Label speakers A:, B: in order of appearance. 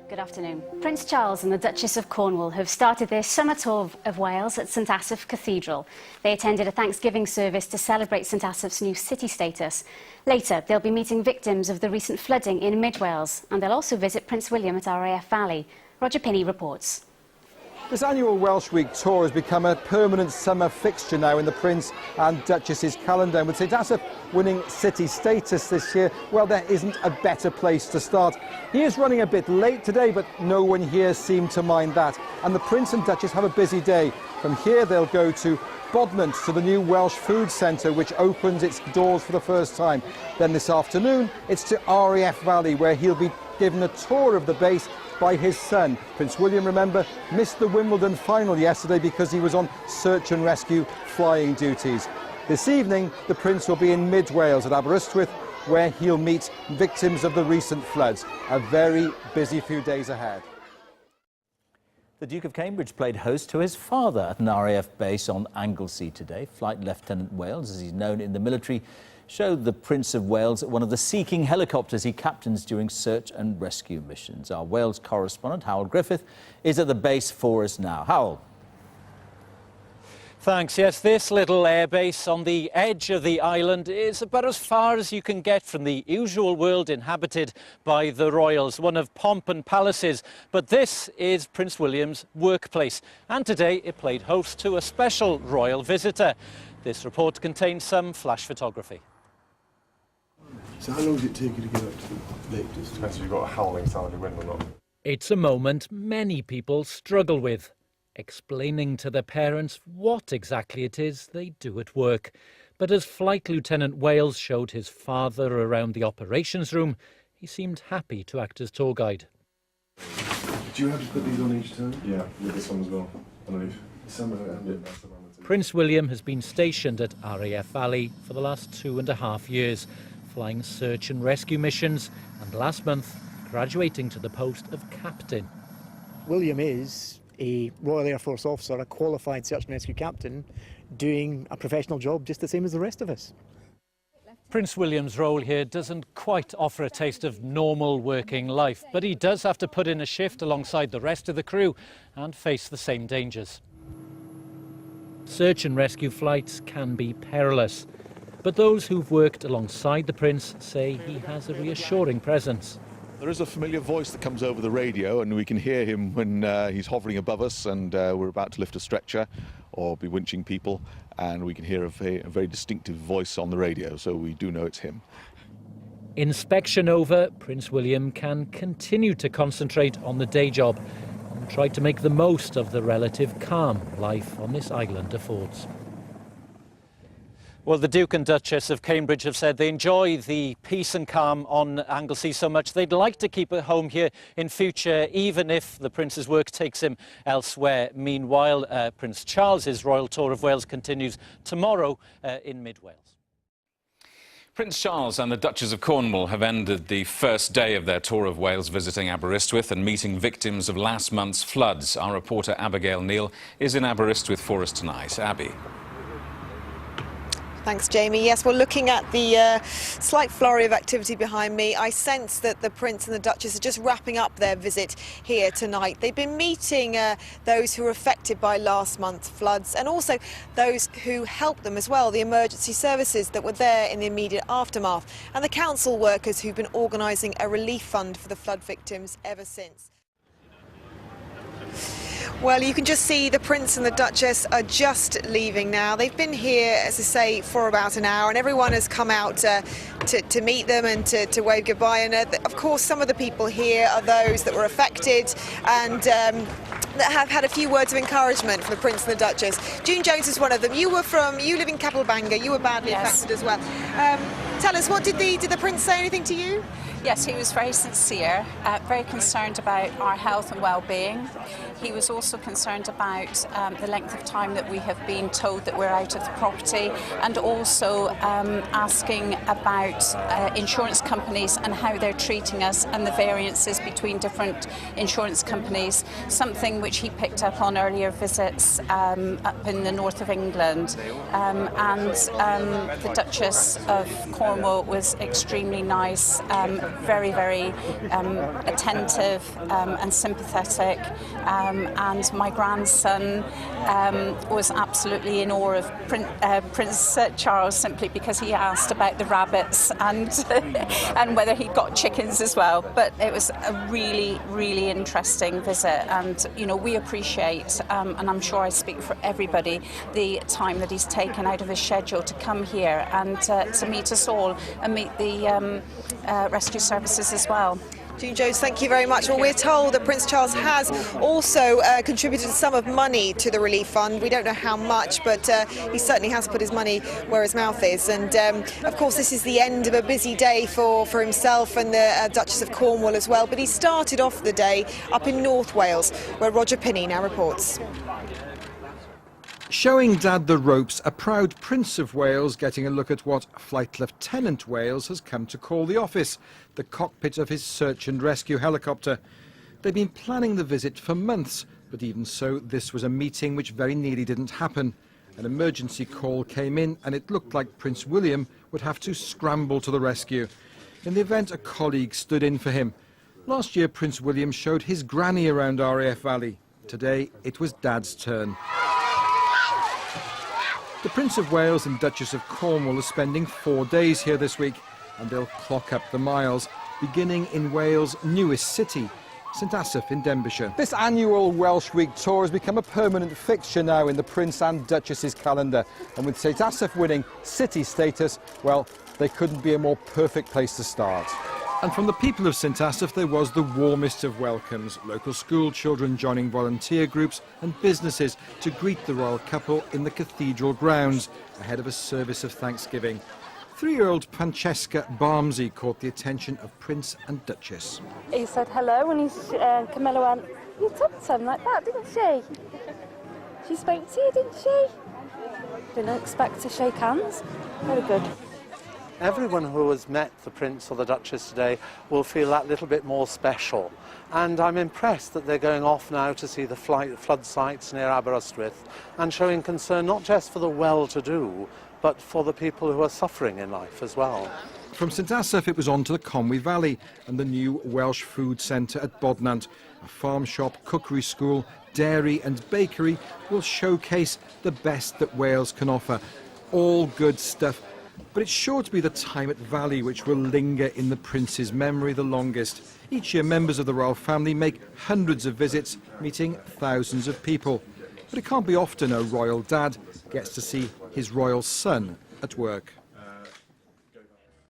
A: Good afternoon. Prince Charles and the Duchess of Cornwall have started their summer tour of Wales at St Asaph Cathedral. They attended a Thanksgiving service to celebrate St Asaph's new city status. Later, they'll be meeting victims of the recent flooding in mid-Wales, and they'll also visit Prince William at RAF Valley. Roger Pinney reports.
B: This annual Welsh Week tour has become a permanent summer fixture now in the Prince and Duchess's calendar. And with St Asaph winning city status this year, well, there isn't a better place to start. He is running a bit late today, but no one here seemed to mind that. And the Prince and Duchess have a busy day. From here, they'll go to Bodnant, to the new Welsh Food Centre, which opens its doors for the first time. Then this afternoon, it's to RAF Valley, where he'll be given a tour of the base by his son. Prince William, remember, missed the Wimbledon final yesterday because he was on search and rescue flying duties. This evening, the Prince will be in mid-Wales at Aberystwyth, where he'll meet victims of the recent floods. A very busy few days ahead.
C: The Duke of Cambridge played host to his father at an RAF base on Anglesey today. Flight Lieutenant Wales, as he's known in the military, showed the Prince of Wales one of the Sea King helicopters he captains during search and rescue missions. Our Wales correspondent, Howell Griffith, is at the base for us now. Howell.
D: Thanks. Yes, this little airbase on the edge of the island is about as far as you can get from the usual world inhabited by the royals, one of pomp and palaces. But this is Prince William's workplace, and today it played host to a special royal visitor. This report contains some flash photography.
E: So how long does it take you to get up to the Lake District?
F: Depends if you've got a howling southerly wind or not.
D: It's a moment many people struggle with, explaining to their parents what exactly it is they do at work. But as Flight Lieutenant Wales showed his father around the operations room, he seemed happy to act as tour guide.
E: Do you have to put these on each time?
F: Yeah, with this one as well, underneath.
E: Some of it.
F: Yeah, that's the one that's
D: Prince William has been stationed at RAF Valley for the last 2.5 years, flying search and rescue missions, and last month graduating to the post of captain.
G: William is a Royal Air Force officer, a qualified search and rescue captain, doing a professional job just the same as the rest of us.
D: Prince William's role here doesn't quite offer a taste of normal working life, but he does have to put in a shift alongside the rest of the crew and face the same dangers. Search and rescue flights can be perilous, but those who've worked alongside the Prince say he has a reassuring presence.
H: There is a familiar voice that comes over the radio, and we can hear him when he's hovering above us and we're about to lift a stretcher or be winching people, and we can hear a very distinctive voice on the radio, so we do know it's him.
D: Inspection over, Prince William can continue to concentrate on the day job and try to make the most of the relative calm life on this island affords. Well, the Duke and Duchess of Cambridge have said they enjoy the peace and calm on Anglesey so much they'd like to keep it home here in future, even if the Prince's work takes him elsewhere. Meanwhile, Prince Charles's royal tour of Wales continues tomorrow in mid-Wales.
I: Prince Charles and the Duchess of Cornwall have ended the first day of their tour of Wales, visiting Aberystwyth and meeting victims of last month's floods. Our reporter Abigail Neal is in Aberystwyth for us tonight. Abby.
J: Thanks, Jamie. Yes, we're looking at the slight flurry of activity behind me. I sense that the Prince and the Duchess are just wrapping up their visit here tonight. They've been meeting those who were affected by last month's floods, and also those who helped them as well, the emergency services that were there in the immediate aftermath, and the council workers who've been organising a relief fund for the flood victims ever since. Well, you can just see the Prince and the Duchess are just leaving now. They've been here, as I say, for about an hour, and everyone has come out to meet them and to wave goodbye. And of course, some of the people here are those that were affected and that have had a few words of encouragement from the Prince and the Duchess. June Jones is one of them. You live in Capel Bangor. You were badly affected as well. Tell us, did the Prince say anything to you?
K: Yes, he was very sincere, very concerned about our health and well-being. He was also concerned about the length of time that we have been told that we're out of the property, and also asking about insurance companies and how they're treating us and the variances between different insurance companies, something which he picked up on earlier visits up in the north of England. And the Duchess of Cornwall was extremely nice, were very, very attentive and sympathetic, and my grandson was absolutely in awe of Prince Charles, simply because he asked about the rabbits and and whether he'd got chickens as well. But it was a really, really interesting visit, and we appreciate, and I'm sure I speak for everybody, the time that he's taken out of his schedule to come here and to meet us all and meet the rescue services as well.
J: June Jones, thank you very much. Well, we're told that Prince Charles has also contributed a sum of money to the relief fund. We don't know how much, but he certainly has put his money where his mouth is. And of course, this is the end of a busy day for himself and the Duchess of Cornwall as well. But he started off the day up in North Wales, where Roger Pinney now reports.
B: Showing Dad the ropes, a proud Prince of Wales getting a look at what Flight Lieutenant Wales has come to call the office, the cockpit of his search and rescue helicopter. They've been planning the visit for months, but even so, this was a meeting which very nearly didn't happen. An emergency call came in and it looked like Prince William would have to scramble to the rescue. In the event, a colleague stood in for him. Last year, Prince William showed his granny around RAF Valley. Today, it was Dad's turn. The Prince of Wales and Duchess of Cornwall are spending 4 days here this week, and they'll clock up the miles, beginning in Wales' newest city, St Asaph in Denbighshire. This annual Welsh Week tour has become a permanent fixture now in the Prince and Duchess's calendar, and with St Asaph winning city status, well, they couldn't be a more perfect place to start. And from the people of St Asaph there was the warmest of welcomes, local school children joining volunteer groups and businesses to greet the royal couple in the cathedral grounds ahead of a service of thanksgiving. 3-year-old Francesca Barmsey caught the attention of Prince and Duchess.
L: He said hello and Camilla went, you talked to him like that, didn't she? She spoke to you, didn't she? Didn't expect to shake hands. Very good.
M: Everyone who has met the Prince or the Duchess today will feel that little bit more special. And I'm impressed that they're going off now to see the flood sites near Aberystwyth and showing concern not just for the well-to-do, but for the people who are suffering in life as well.
B: From St Asaph it was on to the Conwy Valley and the new Welsh Food Centre at Bodnant. A farm shop, cookery school, dairy and bakery will showcase the best that Wales can offer. All good stuff. But it's sure to be the time at Valley which will linger in the Prince's memory the longest. Each year members of the royal family make hundreds of visits, meeting thousands of people. But it can't be often a royal dad gets to see his royal son at work.